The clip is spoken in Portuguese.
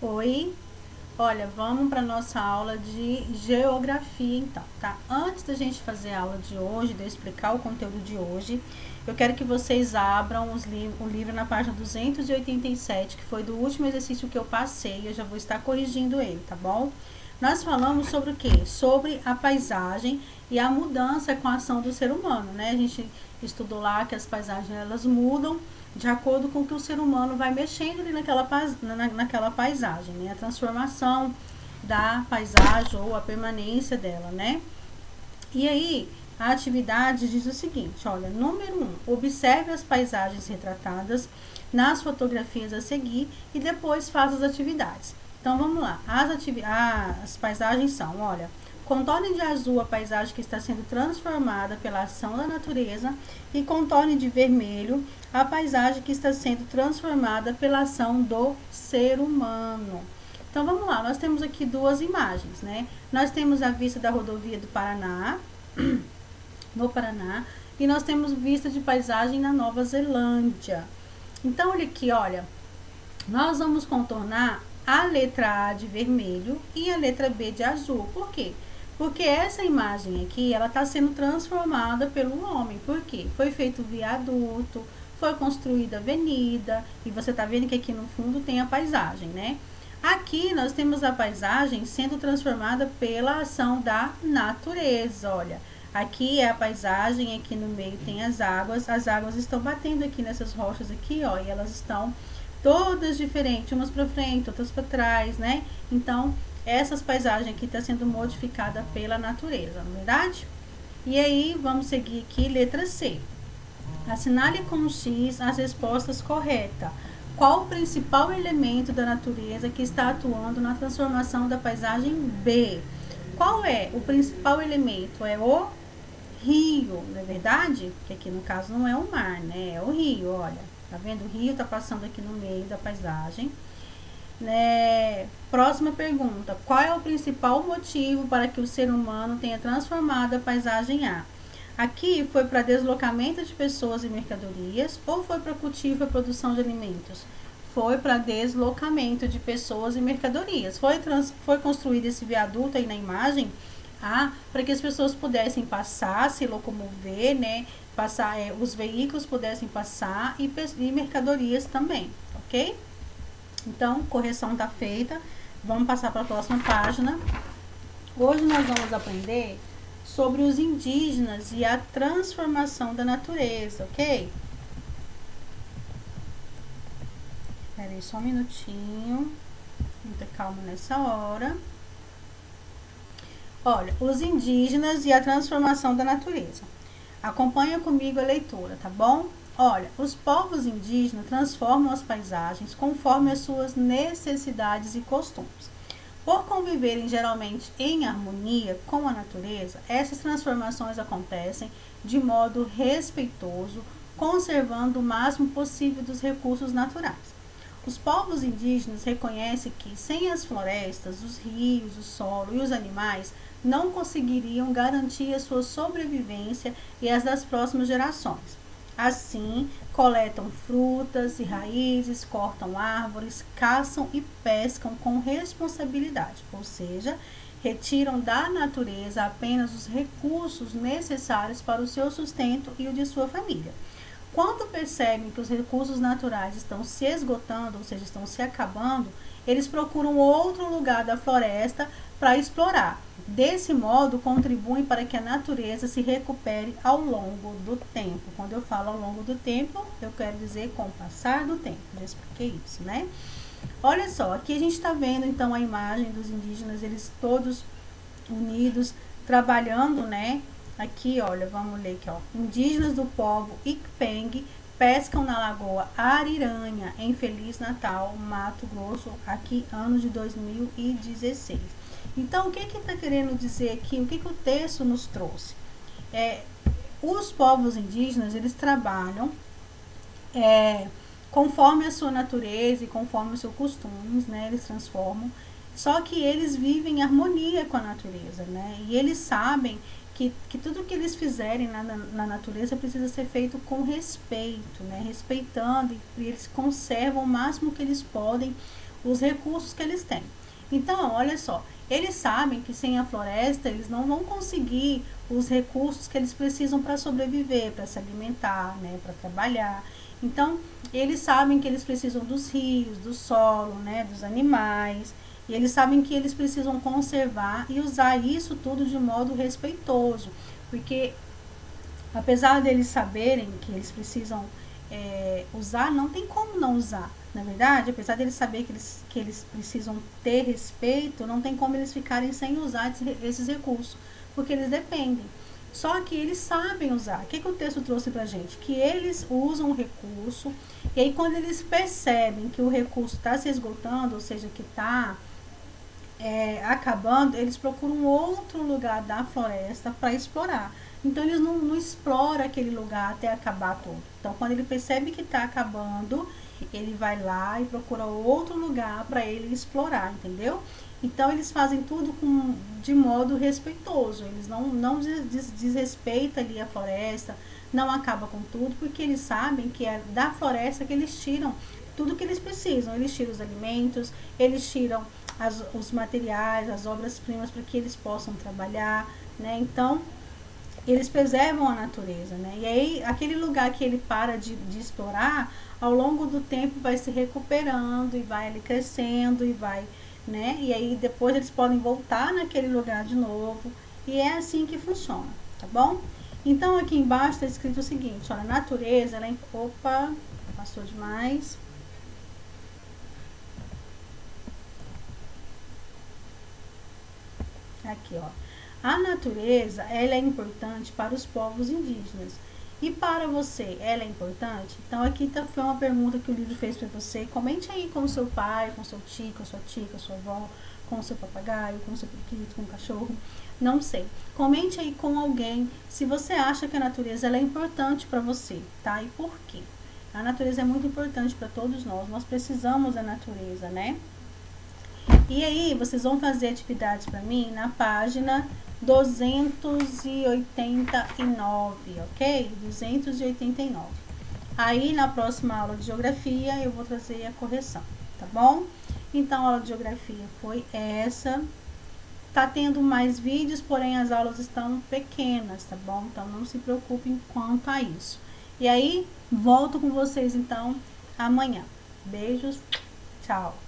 Oi, olha, vamos para nossa aula de geografia então, tá? Antes da gente fazer a aula de hoje, de eu explicar o conteúdo de hoje, eu quero que vocês abram o livro na página 287, que foi do último exercício que eu passei, eu já vou estar corrigindo ele, tá bom? Nós falamos sobre o quê? Sobre a paisagem e a mudança com a ação do ser humano, né? A gente estudou lá que as paisagens elas mudam de acordo com o que o ser humano vai mexendo ali naquela paisagem, né? A transformação da paisagem ou a permanência dela, né? E aí, a atividade diz o seguinte, olha, número 1, observe as paisagens retratadas nas fotografias a seguir e depois faça as atividades. Então, vamos lá. As paisagens são, olha, contorne de azul a paisagem que está sendo transformada pela ação da natureza e contorne de vermelho a paisagem que está sendo transformada pela ação do ser humano. Então, vamos lá. Nós temos aqui duas imagens, né? Nós temos a vista da rodovia do Paraná, no Paraná, e nós temos vista de paisagem na Nova Zelândia. Então, olha aqui, olha, nós vamos contornar a letra A de vermelho e a letra B de azul. Por quê? Porque essa imagem aqui, ela está sendo transformada pelo homem. Por quê? Foi feito viaduto, foi construída avenida, e você está vendo que aqui no fundo tem a paisagem, né? Aqui nós temos a paisagem sendo transformada pela ação da natureza, olha. Aqui é a paisagem, aqui no meio tem as águas estão batendo aqui nessas rochas aqui, ó, e elas estão todas diferentes, umas para frente, outras para trás, né? Então, essas paisagens aqui está sendo modificada pela natureza, não é verdade? E aí, vamos seguir aqui, letra C. Assinale com um X as respostas corretas. Qual o principal elemento da natureza que está atuando na transformação da paisagem B? Qual é o principal elemento? É o rio, não é verdade? Que aqui no caso não é o mar, né? É o rio, olha. Tá vendo? O rio tá passando aqui no meio da paisagem. Né? Próxima pergunta. Qual é o principal motivo para que o ser humano tenha transformado a paisagem A? Aqui foi para deslocamento de pessoas e mercadorias ou foi para cultivo e produção de alimentos? Foi para deslocamento de pessoas e mercadorias. Foi construído esse viaduto aí na imagem para que as pessoas pudessem passar, se locomover, né? Os veículos pudessem passar e mercadorias também, ok? Então, correção está feita. Vamos passar para a próxima página. Hoje nós vamos aprender sobre os indígenas e a transformação da natureza, ok? Espera aí só um minutinho. Muita calma nessa hora. Olha, os indígenas e a transformação da natureza. Acompanha comigo a leitura, tá bom? Olha, os povos indígenas transformam as paisagens conforme as suas necessidades e costumes. Por conviverem geralmente em harmonia com a natureza, essas transformações acontecem de modo respeitoso, conservando o máximo possível dos recursos naturais. Os povos indígenas reconhecem que, sem as florestas, os rios, o solo e os animais, não conseguiriam garantir a sua sobrevivência e as das próximas gerações. Assim, coletam frutas e raízes, cortam árvores, caçam e pescam com responsabilidade, ou seja, retiram da natureza apenas os recursos necessários para o seu sustento e o de sua família. Quando percebem que os recursos naturais estão se esgotando, ou seja, estão se acabando, eles procuram outro lugar da floresta para explorar. Desse modo, contribuem para que a natureza se recupere ao longo do tempo. Quando eu falo ao longo do tempo, eu quero dizer com o passar do tempo. Já expliquei isso, né? Olha só, aqui a gente está vendo então a imagem dos indígenas, eles todos unidos, trabalhando, né? Aqui, olha, vamos ler aqui, ó. Indígenas do povo Ikpeng pescam na lagoa Ariranha, em Feliz Natal, Mato Grosso, aqui, ano de 2016. Então, o que está querendo dizer aqui? O que o texto nos trouxe? Os povos indígenas, eles trabalham conforme a sua natureza e conforme os seus costumes, né? Eles transformam. Só que eles vivem em harmonia com a natureza, né? E eles sabem que tudo que eles fizerem na natureza precisa ser feito com respeito, né? Respeitando, e eles conservam o máximo que eles podem os recursos que eles têm. Então, olha só, eles sabem que sem a floresta eles não vão conseguir os recursos que eles precisam para sobreviver, para se alimentar, né, para trabalhar. Então, eles sabem que eles precisam dos rios, do solo, né, dos animais, e eles sabem que eles precisam conservar e usar isso tudo de modo respeitoso, porque apesar deles saberem que eles precisam usar, não tem como não usar. Na verdade, apesar deles saberem que eles precisam ter respeito, não tem como eles ficarem sem usar esses recursos, porque eles dependem. Só que eles sabem usar. O que o texto trouxe pra gente? Que eles usam o recurso, e aí quando eles percebem que o recurso está se esgotando, ou seja, que está acabando, eles procuram outro lugar da floresta para explorar. Então eles não exploram aquele lugar até acabar todo. Então quando ele percebe que está acabando, ele vai lá e procura outro lugar para ele explorar, entendeu? Então eles fazem tudo de modo respeitoso. Eles não desrespeitam ali a floresta, não acaba com tudo, porque eles sabem que é da floresta que eles tiram tudo que eles precisam. Eles tiram os alimentos, eles tiram os materiais, as obras-primas para que eles possam trabalhar, né? Então, eles preservam a natureza, né? E aí, aquele lugar que ele para de explorar, ao longo do tempo vai se recuperando e vai ali crescendo e vai, né? E aí, depois eles podem voltar naquele lugar de novo. E é assim que funciona, tá bom? Então, aqui embaixo está escrito o seguinte, olha, a natureza, ela é... Opa, passou demais. Aqui, ó. A natureza, ela é importante para os povos indígenas. E para você, ela é importante? Então, aqui foi uma pergunta que o livro fez para você. Comente aí com o seu pai, com o seu tio, com a sua tia, com a sua avó, com o seu papagaio, com o seu periquito, com o cachorro. Não sei. Comente aí com alguém se você acha que a natureza ela é importante para você, tá? E por quê? A natureza é muito importante para todos nós. Nós precisamos da natureza, né? E aí, vocês vão fazer atividades para mim na página 289, ok? 289. Aí, na próxima aula de geografia, eu vou trazer a correção, tá bom? Então, a aula de geografia foi essa. Tá tendo mais vídeos, porém as aulas estão pequenas, tá bom? Então, não se preocupem quanto a isso. E aí, volto com vocês, então, amanhã. Beijos, tchau!